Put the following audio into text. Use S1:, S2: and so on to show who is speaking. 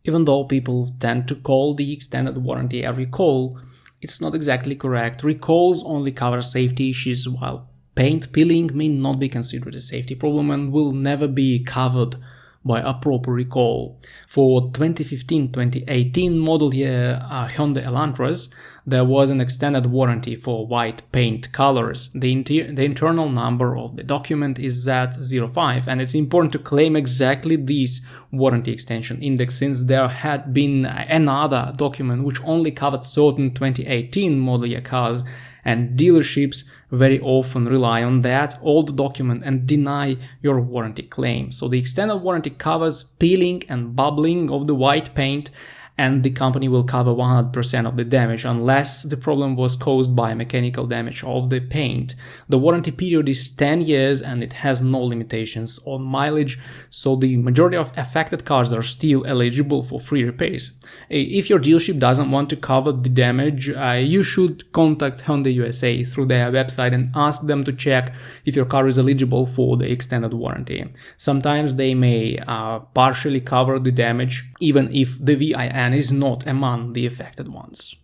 S1: Even though people tend to call the extended warranty a recall, it's not exactly correct. Recalls only cover safety issues, while paint peeling may not be considered a safety problem and will never be covered by a proper recall. For 2015-2018 model year Hyundai Elantras, there was an extended warranty for white paint colors. The internal number of the document is Z05, and it's important to claim exactly this warranty extension index, since there had been another document which only covered certain 2018 model year cars, and dealerships very often rely on that old document and deny your warranty claim. So the extended warranty covers peeling and bubbling of the white paint, and the company will cover 100% of the damage unless the problem was caused by mechanical damage of the paint. The warranty period is 10 years and it has no limitations on mileage, so the majority of affected cars are still eligible for free repairs. If your dealership doesn't want to cover the damage, you should contact Hyundai USA through their website and ask them to check if your car is eligible for the extended warranty. Sometimes they may partially cover the damage even if the VIN is not among the affected ones.